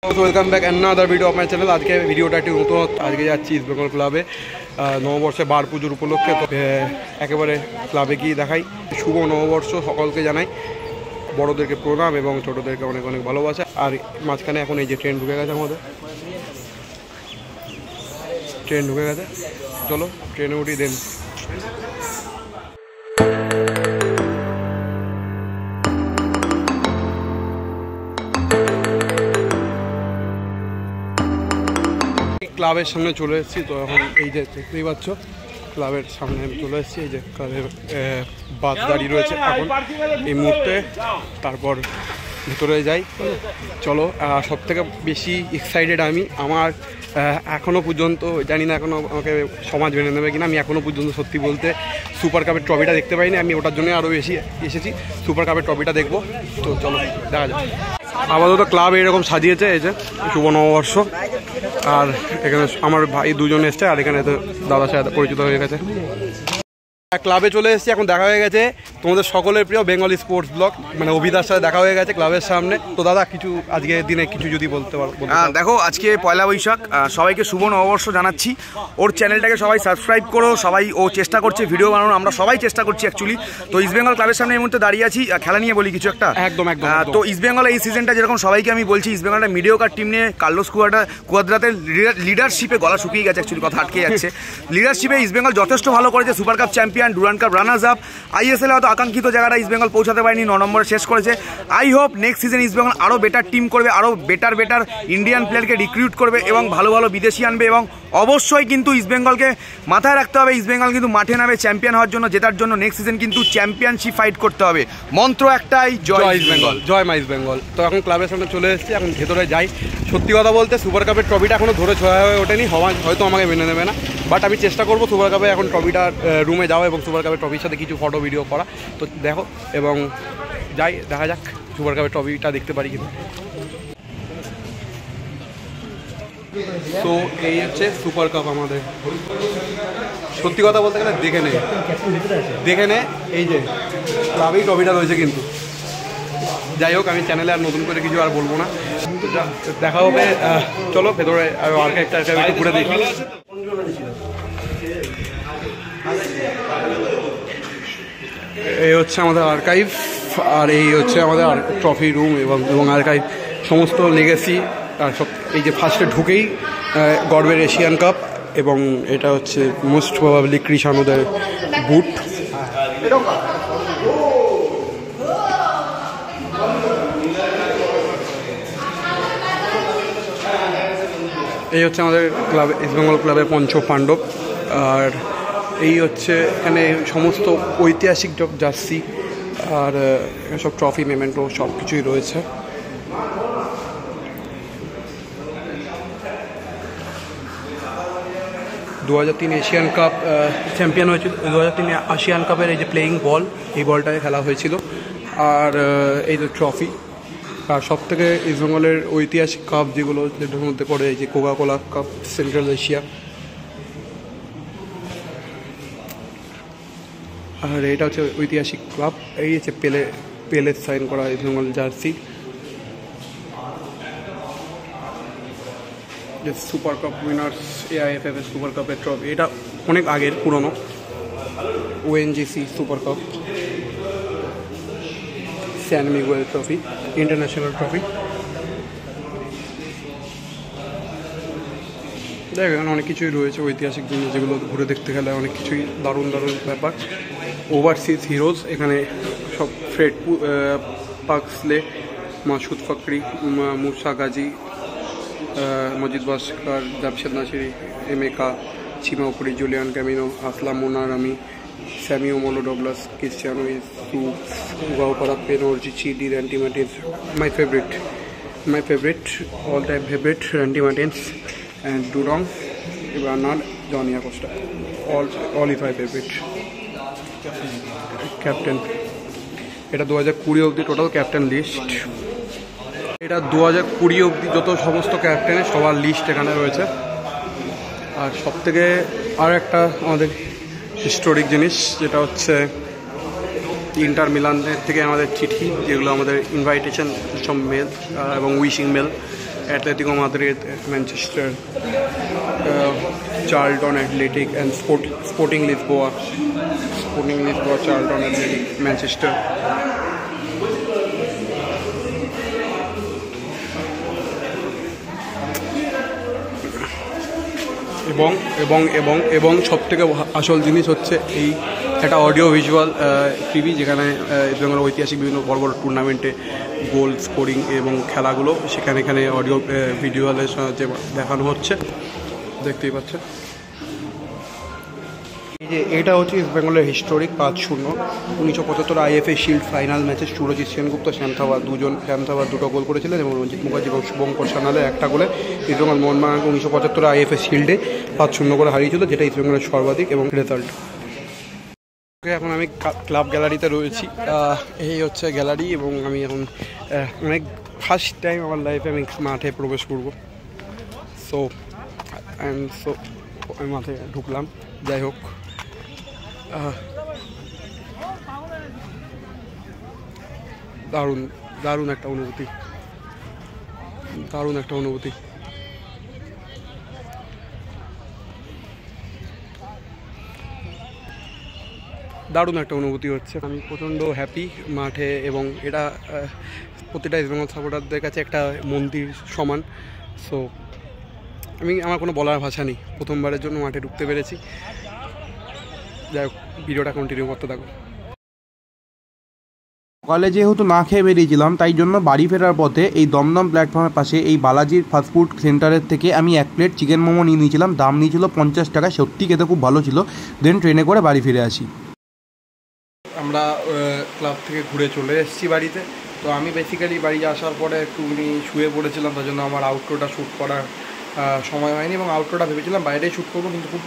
Welcome back another video of my channel. আজকে ভিডিওটা একটু নতুন। আজকে যাচ্ছি ইস্ট বেঙ্গল ক্লাবে নববর্ষে বার পুজোর উপলক্ষে। তো একেবারে ক্লাবে গিয়ে দেখাই। শুভ নববর্ষ সকলকে জানাই, বড়োদেরকে প্রণাম এবং ছোটোদেরকে অনেক অনেক ভালোবাসা। আর মাঝখানে এখন এই যে ট্রেন ঢুকে গেছে, আমাদের ট্রেন ঢুকে গেছে। চলো ট্রেনে উঠি দেন। ক্লাবের সামনে চলে এসেছি। তো এখন এই যে দেখতেই পাচ্ছ, ক্লাবের সামনে আমি চলে এসেছি। এই যে ক্লাবের বাস দাঁড়িয়ে রয়েছে এখন এই মুহূর্তে। তারপর ভিতরে যাই, চলো। সব থেকে বেশি এক্সাইটেড আমি, আমার এখনও পর্যন্ত জানি না এখনও আমাকে সমাজ মেনে নেবে কিনা। আমি এখনও পর্যন্ত সত্যি বলতে সুপার কাপের ট্রফিটা দেখতে পাইনি। আমি ওটার জন্য আরও বেশি এসেছি, সুপার কাপের ট্রফিটা দেখবো। তো চলো দেখা যাক। আপাতত ক্লাব এইরকম সাজিয়েছে, এই যে শুভ নববর্ষ। আর এখানে আমার ভাই দুজন এসছে, আর এখানে তো দাদার সাথে পরিচিত হয়ে গেছে। ক্লাবে চলে এসেছি, এখন দেখা হয়ে গেছে তোমাদের সকলের প্রিয় বেঙ্গলি স্পোর্টস ব্লগ, মানে অভিদার সাথে দেখা হয়ে গেছে ক্লাবের সামনে। তো দাদা কিছু আজকের দিনে কিছু যদি বলতে পারো। দেখো, আজকে পয়লা বৈশাখ, সবাইকে শুভ নববর্ষ জানাচ্ছি। ওর চ্যানেলটাকে সবাই সাবস্ক্রাইব করো। সবাই ও চেষ্টা করছে ভিডিও বানানো, আমরা সবাই চেষ্টা করছি অ্যাকচুয়ালি। তো ইস্ট বেঙ্গল ক্লাবের সামনে এই মুহূর্তে দাঁড়িয়ে আছি। খেলা নিয়ে বলি কিছু একটা। একদম একদম। তো ইস্ট বেঙ্গল এই সিজনটা যেরকম সবাইকে আমি বলছি, ইস্ট বেঙ্গলটা মিডিওকার টিম নিয়ে কার্লোস কুয়াদ্রাতের লিডারশিপে গলা শুকিয়ে গেছে, অ্যাকচুয়ালি কথা আটকে যাচ্ছে। লিডারশিপে ইস্ট বেঙ্গল যথেষ্ট ভালো করেছে। Super cup champion, Durand cup runners up, ISL হয়তো আকাঙ্ক্ষিত জায়গাটা ইস্ট বেঙ্গল পৌঁছাতে পারেনি, 9 নম্বরে শেষ করেছে। I hope next season east Bengal আরও বেটার টিম করবে, আরও বেটার ইন্ডিয়ান প্লেয়ারকে রিক্রুট করবে এবং ভালো ভালো বিদেশি আনবে। এবং অবশ্যই কিন্তু ইস্ট বেঙ্গলকে মাথায় রাখতে হবে, ইস্ট বেঙ্গল কিন্তু মাঠে নামে চ্যাম্পিয়ন হওয়ার জন্য, জেতার জন্য। নেক্সট সিজন কিন্তু চ্যাম্পিয়নশিপ ফাইট করতে হবে। মন্ত্র একটাই, জয় ইস্ট বেঙ্গল, জয় মা ইস্ট বেঙ্গল। তো এখন ক্লাবের সামনে চলে এসেছি, এখন ভেতরে যাই। সত্যি কথা বলতে সুপার কাপের ট্রফিটা এখনও ধরে ছোঁয়া হয়ে ওঠেনি, হয়তো আমাকে মেনে নেবে না, বাট আমি চেষ্টা করবো সুপার কাপে এখন ট্রফিটা রুমে যাওয়া এবং সুপার কাপের ট্রফির সাথে কিছু ফটো ভিডিও করা। তো দেখো এবং যাই, দেখা যাক সুপার কাপের ট্রফিটা দেখতে পারি কিনা। তো এই হচ্ছে সুপার কাপ আমাদের। সত্যি কথা বলতে গেলে দেখে নে এই যে ক্লাবেই ট্রফিটা রয়েছে কিন্তু। যাই হোক, আমি চ্যানেলে আর নতুন করে কিছু আর বলবো না, দেখা হবে। চলো ভেতরে আর একটা একটু ঘুরে দেখি। এই হচ্ছে আমাদের আর্কাইভ, আর এই হচ্ছে আমাদের ট্রফি রুম এবং আর্কাইভ, সমস্ত লেগেসি। আর সব এই যে ফার্স্টে ঢুকেই গর্বের এশিয়ান কাপ, এবং এটা হচ্ছে মোস্ট প্রবাবলি কৃষাণুদের বুট। এই হচ্ছে আমাদের ক্লাব, ইস্ট বেঙ্গল ক্লাবের পঞ্চ পাণ্ডব। আর এই হচ্ছে এখানে সমস্ত ঐতিহাসিক জার্সি আর সব ট্রফি, মেমেন্টো সব কিছুই রয়েছে। দু 2003 এশিয়ান কাপ চ্যাম্পিয়ন হয়েছিল। 2003 এশিয়ান কাপের এই যে প্লেয়িং বল, এই বলটায় খেলা হয়েছিল। আর এই যে ট্রফি। আর সব থেকে ইস্ট বেঙ্গলের ঐতিহাসিক কাপ যেগুলো, যেটার মধ্যে পড়ে এই যে Coca Cola cup, Central Asia. আর এটা হচ্ছে ঐতিহাসিক ক্লাব। এই হচ্ছে পেলে সাইন করা East Bengal jersey. Super cup winners, AIFF super কাপের ট্রফি, এটা অনেক আগের পুরনো। ONGC super cup, San Miguel trophy, international trophy. দেখ এখানে অনেক কিছুই রয়েছে ঐতিহাসিক জিনিস, যেগুলো ঘুরে দেখতে গেলে অনেক কিছুই দারুণ দারুণ ব্যাপার। ওভারসিজ হিরোজ, এখানে সব Fred Pugsley, Masood Fakhri, Musa Ghazi, Majid Bishkar, Jamshid Nassiri, Emeka, Chima Okorie, Julian Camino, আসলাম মোনারামি, স্যামিও মোলো ডগলাস, ক্রিস্টিয়ানো ইসু, গাওপারা, পেনর্জি, Chidi, Ranti Martins, my favourite all time favorite, Ranti Martins and ডুরং, Bernard, Johnny Acosta, all is my favorite. Captain, এটা 2020 অবধি total captain list. এটা 2020 অবধি যত সমস্ত ক্যাপ্টেনের সবার লিস্ট এখানে রয়েছে। আর সব থেকে আর একটা আমাদের হিস্টোরিক জিনিস, যেটা হচ্ছে ইন্টার মিলানের থেকে আমাদের চিঠি, যেগুলো আমাদের ইনভাইটেশন সব মেল এবং wishing mail, Atletico Madrid, Manchester, Charlton Athletic and Sporting Lisboa, Charlton Athletic, Manchester. এবং সব থেকে আসল জিনিস হচ্ছে এই একটা অডিও ভিজুয়াল টিভি, যেখানে ইস্টবেঙ্গলের ঐতিহাসিক বিভিন্ন বড় বড় টুর্নামেন্টে গোল স্কোরিং এবং খেলাগুলো এখানে অডিও ভিজুয়ালের সাহায্যে দেখানো হচ্ছে, দেখতেই পাচ্ছেন। এই যে এটা হচ্ছে ইস্টবেঙ্গলের হিস্টোরিক 5-0 1975 IFA শিল্ড ফাইনাল ম্যাচে সুরজিৎ সেনগুপ্ত, শ্যাম থাপার দুটো গোল করেছিলেন এবং রঞ্জিত মুখার্জি এবং শুভঙ্কর সান্যালের একটা গোলে ইস্টবেঙ্গল মোহনবাগানকে 1975 IFA শিল্ডে 5-0 করে হারিয়েছিল, যেটা ইস্টবেঙ্গলের সর্বাধিক এবং রেজাল্ট। এখন আমি ক্লাব গ্যালারিতে রয়েছি, এই হচ্ছে গ্যালারি এবং আমি এখন অনেক ফার্স্ট টাইম আমার লাইফে আমি মাঠে প্রবেশ করব। সো আমি মাঠে ঢুকলাম। যাই হোক, দারুণ একটা অনুভূতি। দারুণ একটা অনুভূতি হচ্ছে। আমি প্রচণ্ড হ্যাপি মাঠে, এবং এটা প্রতিটা ইস্টবেঙ্গল সাপোর্টারদের কাছে একটা মন্দির সমান। সো আমার কোনো বলার ভাষা নেই, প্রথমবারের জন্য মাঠে ঢুকতে পেরেছি। যাই হোক, ভিডিওটা কন্টিনিউ করতে থাকো। সকালে যেহেতু না খেয়ে বেরিয়েছিলাম, তাই জন্য বাড়ি ফেরার পথে এই দমদম প্ল্যাটফর্মের পাশে এই বালাজির ফাস্টফুড সেন্টারের থেকে আমি 1 প্লেট চিকেন মোমো নিয়ে নিয়েছিলাম। দাম নিয়েছিল 50 টাকা, সত্যি খেতে খুব ভালো ছিল। দেন ট্রেনে করে বাড়ি ফিরে আসি। আমরা ক্লাব থেকে ঘুরে চলে এসেছি বাড়িতে। তো আমি বেসিক্যালি বাড়ি আসার পরে একটুখানি শুয়ে পড়েছিলাম, তার জন্য আমার আউটডোরটা শ্যুট করার সময় হয়নি, এবং আউটডোরটা ভেবেছিলাম বাইরেই শ্যুট করবো, কিন্তু খুব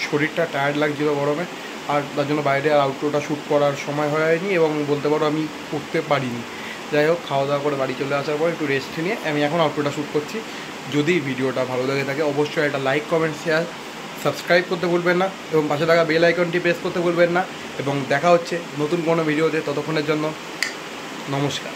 শরীরটা টায়ার্ড লাগছিলো গরমে, আর তার জন্য বাইরে আর আউটডোরটা শ্যুট করার সময় হয়নি, এবং বলতে পারো আমি করতে পারিনি। যাই হোক, খাওয়া দাওয়া করে বাড়ি চলে আসার পর একটু রেস্ট নিয়ে আমি এখন আউটডোরটা শ্যুট করছি। যদি ভিডিওটা ভালো লেগে থাকে অবশ্যই একটা লাইক, কমেন্ট, শেয়ার, সাবস্ক্রাইব করতে ভুলবেন না, এবং পাশে থাকা বেল আইকনটি প্রেস করতে ভুলবেন না। এবং দেখা হচ্ছে নতুন কোনো ভিডিওতে, ততক্ষণের জন্য নমস্কার।